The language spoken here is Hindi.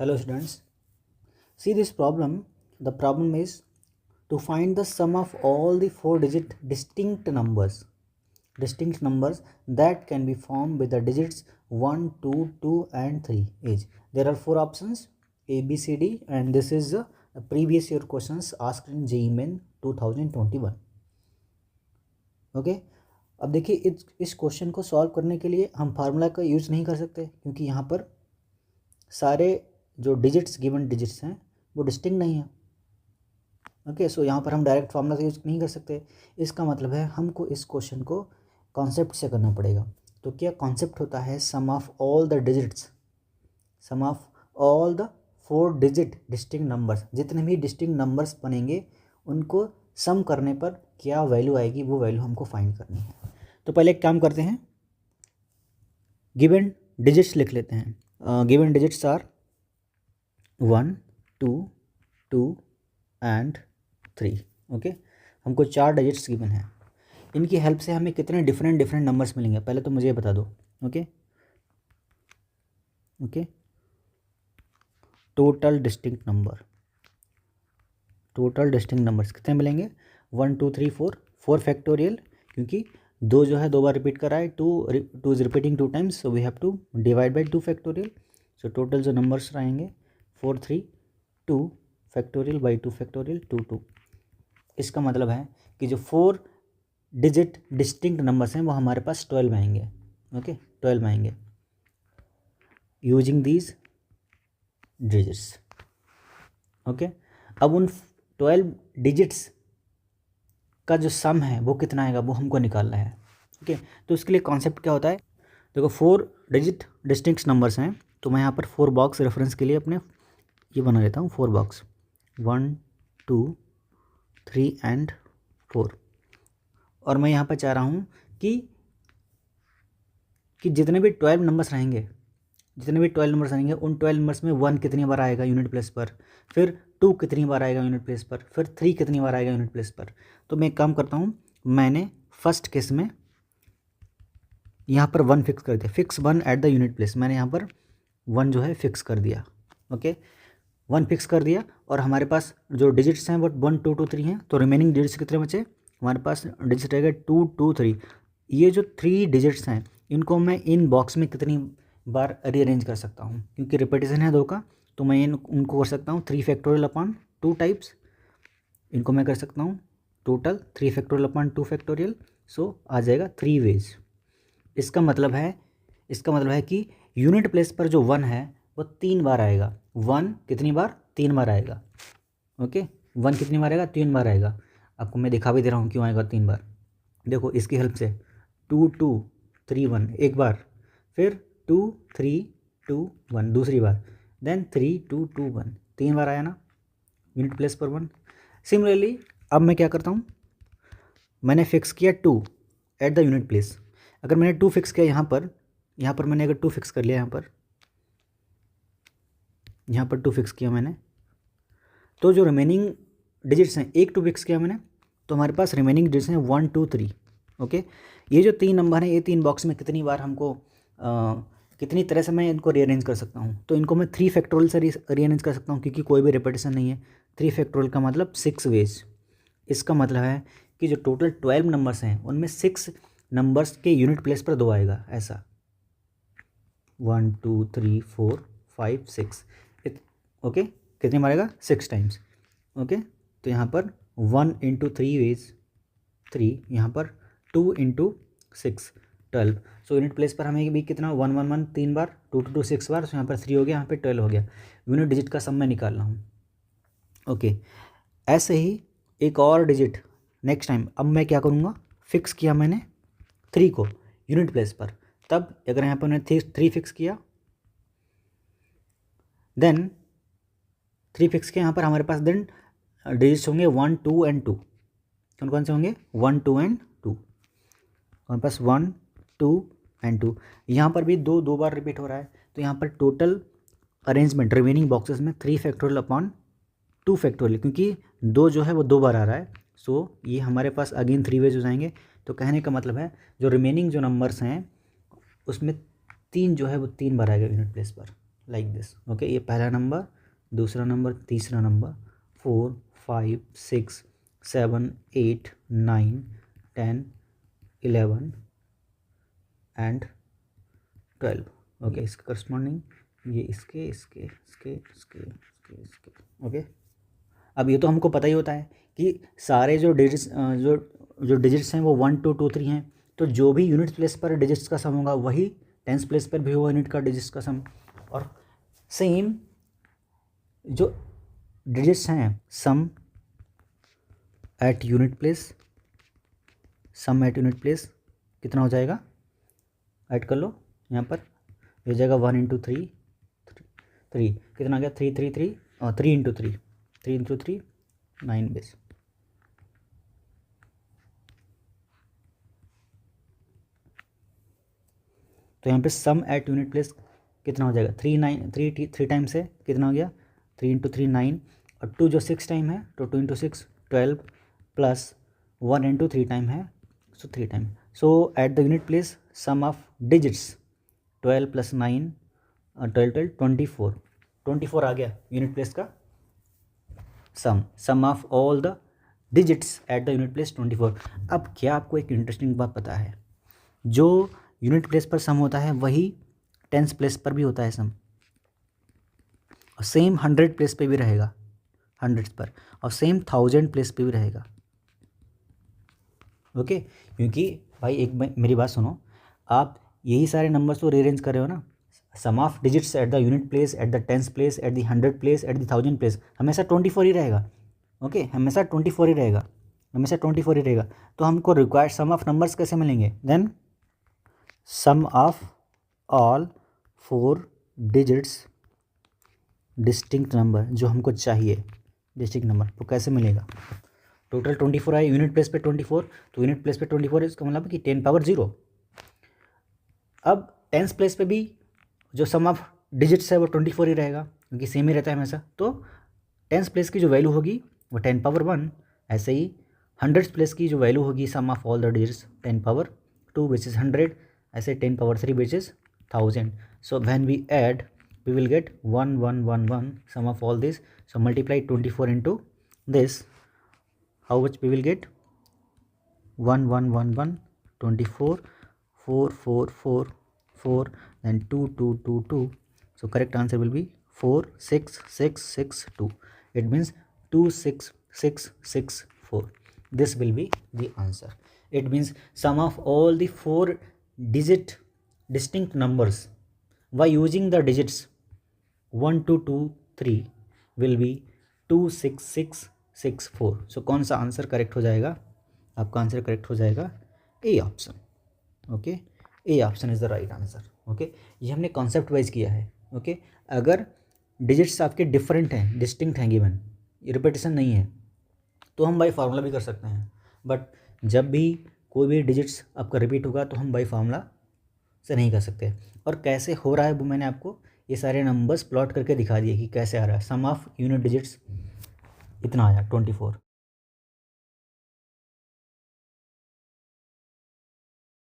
Hello students, see this problem. The problem is to find the sum of all the 4-digit distinct numbers that can be formed with the digits 1, 2, 2 and 3 each. There are 4 options A, B, C, D, and this is the previous year questions asked in JEE Main 2021. Okay अब देखिए इस क्वेश्चन को सॉल्व करने के लिए हम फार्मूला का यूज़ नहीं कर सकते, क्योंकि यहाँ पर सारे जो डिजिट्स गिवन डिजिट्स हैं वो डिस्टिंक्ट नहीं है. ओके, सो यहाँ पर हम डायरेक्ट फार्मूला का यूज़ नहीं कर सकते. इसका मतलब है हमको इस क्वेश्चन को कॉन्सेप्ट से करना पड़ेगा. तो क्या कॉन्सेप्ट होता है? Sum of all the digits, sum of all the 4 digit distinct numbers. जितने भी डिस्टिंक्ट नंबर्स बनेंगे उनको सम करने पर क्या वैल्यू आएगी, वो वैल्यू हमको फाइंड करनी है. तो पहले एक काम करते हैं, गिवन डिजिट्स लिख लेते हैं. Given digits are 1, 2, 2 and 3. Okay, हमको 4 डिजिट्स गिवन है. इनकी हेल्प से हमें कितने डिफरेंट नंबर्स मिलेंगे पहले तो मुझे ये बता दो. ओके, टोटल डिस्टिंक्ट नंबर्स कितने मिलेंगे? 1, 2, 3, 4 फैक्टोरियल, क्योंकि 2 जो है 2 बार रिपीट करा है, 2 is repeating 2 times, so we have to divide by 2 factorial. So total जो नंबर्स रहेंगे 4, 3, 2 फैक्टोरियल बाई 2 फैक्टोरियल 2, 2. इसका मतलब है कि जो 4 डिजिट डिस्टिंक्ट नंबर्स हैं वो हमारे पास 12 आएंगे. ओके, 12 आएंगे यूजिंग दीज डिजिट्स. ओके, अब उन 12 डिजिट्स का जो सम है वो कितना आएगा वो हमको निकालना है. ओके, तो उसके लिए कॉन्सेप्ट क्या होता है? देखो 4 डिजिट डिस्टिंक्ट नंबर्स हैं, तो मैं यहाँ पर 4 बॉक्स रेफरेंस के लिए अपने ये बना लेता हूँ. 4 बॉक्स 1, 2, 3 एंड 4. और मैं यहाँ पर चाह रहा हूँ कि जितने भी 12 नंबर्स रहेंगे उन 12 नंबर्स में 1 कितनी बार आएगा यूनिट प्लेस पर, फिर 2 कितनी बार आएगा यूनिट प्लेस पर, फिर 3 कितनी बार आएगा यूनिट प्लेस पर. तो मैं एक काम करता हूँ, मैंने फर्स्ट केस में यहाँ पर 1 फिक्स कर दिया. Fix 1 eight the unit place. मैंने यहाँ पर 1 जो है फिक्स कर दिया. ओके, 1 फिक्स कर दिया और हमारे पास जो डिजिट्स हैं वो 1, 2, 2, 3 हैं. तो रिमेनिंग डिजिट्स कितने बचे? हमारे पास डिजिट रहेगा 2, 2, 3. ये जो 3 डिजिट्स हैं इनको मैं इन बॉक्स में कितनी बार रीअरेंज कर सकता हूँ, क्योंकि रिपीटेशन है 2 का, तो मैं उनको कर सकता हूँ 3 फैक्टोरियल अपॉन 2 टाइप्स. इनको मैं कर सकता हूँ टोटल 3 फैक्टोरियल अपॉन 2 फैक्टोरियल. सो आ जाएगा 3 वेज. इसका मतलब है कि यूनिट प्लेस पर जो 1 है वो 3 बार आएगा. 1 कितनी बार? 3 बार आएगा. ओके, 1 कितनी बार आएगा? 3 बार आएगा. आपको मैं दिखा भी दे रहा हूँ क्यों आएगा 3 बार. देखो इसकी हेल्प से 2, 2, 3, 1 एक बार, फिर 2, 3, 2, 1 दूसरी बार, देन 3, 2, 2, 1 3 बार आया ना यूनिट प्लेस पर 1. सिमिलरली अब मैं क्या करता हूँ, मैंने फिक्स किया 2 एट द यूनिट प्लेस. अगर मैंने 2 फिक्स किया यहाँ पर मैंने अगर 2 फिक्स कर लिया यहाँ पर 2 फिक्स किया मैंने, तो जो रिमेनिंग डिजिट्स हैं 1, 2 फिक्स किया मैंने, तो हमारे पास रिमेनिंग डिजिट्स हैं 1, 2, 3. ओके, ये जो 3 नंबर हैं ये 3 बॉक्स में कितनी बार हमको कितनी तरह से मैं इनको रीअरेंज कर सकता हूँ? तो इनको मैं 3 फैक्टोरियल से रीअरेंज कर सकता हूँ, क्योंकि कोई भी रिपीटेशन नहीं है. 3 फैक्टोरियल का मतलब 6 वेज. इसका मतलब है कि जो टोटल 12 नंबर्स हैं उनमें 6 नंबर्स के यूनिट प्लेस पर 2 आएगा. ऐसा 1, 2, 3, 4, 5, 6. ओके, कितनी बार आएगा? 6 टाइम्स. ओके, तो यहाँ पर 1 × 3 वेज 3, यहाँ पर 2 × 6 12. सो यूनिट प्लेस पर हमें भी कितना? 1, 1, 1 3 बार, 2, 2, 2 6 बार. सो यहाँ पर 3 हो गया, यहाँ पे 12 हो गया. यूनिट डिजिट का सम मैं निकाल रहा हूँ. ओके, ऐसे ही एक और डिजिट नेक्स्ट टाइम. अब मैं क्या करूँगा, फिक्स किया मैंने 3 को यूनिट प्लेस पर. तब अगर यहाँ पर मैंने 3 फिक्स किया, देन 3 फिक्स किया, यहाँ पर हमारे पास देन डिजिट्स होंगे 1, 2 एंड 2. कौन से होंगे? 1, 2 एंड 2. हमारे पास 1, 2 एंड 2. यहाँ पर भी 2 बार रिपीट हो रहा है, तो यहाँ पर टोटल अरेंजमेंट रिमेनिंग बॉक्सेस में 3 फैक्टोरियल अपॉन 2 फैक्टोरियल, क्योंकि 2 जो है वो 2 बार आ रहा है. सो ये हमारे पास अगेन 3 वेज हो जाएंगे. तो कहने का मतलब है जो रिमेनिंग जो नंबर्स हैं उसमें 3 जो है वो 3 बार आएगा यूनिट प्लेस पर. Like this. ओके, ये पहला नंबर, दूसरा नंबर, तीसरा नंबर, 4 5 6 7 8 9 10 11 एंड 12। ओके, इसके करस्पॉन्डिंग ये इसके इसके इसके इसके इसके इसके। ओके, अब ये तो हमको पता ही होता है कि सारे जो डिजिट्स जो डिजिट्स हैं वो 1 2 2 3 हैं, तो जो भी यूनिट प्लेस पर डिजिट्स का सम होगा वही टेंस प्लेस पर भी होगा यूनिट का डिजिट्स का सम। और सेम जो डिजिट्स हैं, सम एट यूनिट प्लेस, सम एट यूनिट प्लेस कितना हो जाएगा, ऐड कर लो यहाँ पर, हो जाएगा 1 इंटू 3 3 कितना आ गया 3 3 3 और 3 इंटू 3 3 इंटू 3 9 बेस। तो यहाँ पे सम एट यूनिट प्लेस कितना हो जाएगा 3 टाइम्स है, कितना हो गया 3 इंटू 3 9 और 2 जो 6 टाइम है तो 2 इंटू 6 12 प्लस 1 इंटू 3 टाइम है so 3 time. So at the unit place sum of digits 12 plus 9 12 12 24 आ गया यूनिट प्लेस का sum of all the digits at the unit place 24। अब क्या आपको एक इंटरेस्टिंग बात पता है, जो यूनिट प्लेस पर सम होता है वही टेंस प्लेस पर भी होता है सम, और सेम 100 प्लेस पे भी रहेगा, हंड्रेड्स पर, और सेम 1000 प्लेस पे भी रहेगा। ओके, क्योंकि भाई एक मेरी बात सुनो, आप यही सारे नंबर्स तो रीअरेंज कर रहे हो ना, sum of digits at the unit place, at the tens place, at the 100 place, at the 1000 place, हमेशा 24 ही रहेगा। ओके, हमेशा 24 ही रहेगा, हमेशा 24 ही रहेगा। तो हमको रिक्वायर्ड सम ऑफ नंबर्स कैसे मिलेंगे, then sum of all 4 digits distinct number, जो हमको चाहिए डिस्टिंक्ट नंबर, तो कैसे मिलेगा, टोटल 24 आए, यूनिट प्लेस पे 24, तो यूनिट प्लेस पे 24 इसका मतलब कि 10 पावर 0। अब टेंस प्लेस पे भी जो सम ऑफ डिजिट्स है वो 24 ही रहेगा, क्योंकि सेम ही रहता है हमेशा, तो टेंस प्लेस की जो वैल्यू होगी वो 10 पावर 1। ऐसे ही 100 प्लेस की जो वैल्यू होगी sum of all the digits 10 power 2 which is 100, ऐसे 10 power 3 which is 1000। So when we add we will get 1 1 1 1 sum of all this, so multiply 24 into this, how much we will get 1 1 1 1 24 4 4 4 4 then 2 2 2 2, so correct answer will be 4 6 6 6 2, it means 2 6 6 6 4, this will be the answer. It means sum of all the 4 digit distinct numbers by using the digits 1 2 2 3 will be 2 6 6 6 4। सो कौन सा आंसर करेक्ट हो जाएगा, आपका आंसर करेक्ट हो जाएगा A option. Okay, A option is the right answer. Okay, ये हमने कॉन्सेप्ट वाइज किया है। ओके, अगर डिजिट्स आपके डिफरेंट हैं, डिस्टिंक्ट हैं, गिवन रिपीटेशन नहीं है, तो हम बाई फार्मूला भी कर सकते हैं, बट जब भी कोई भी डिजिट्स आपका रिपीट होगा तो हम बाई फार्मूला से नहीं कर सकते। और कैसे हो रहा है वो मैंने आपको ये सारे नंबर्स प्लॉट करके दिखा दिए कि कैसे आ रहा है। सम ऑफ यूनिट डिजिट्स इतना आया 24।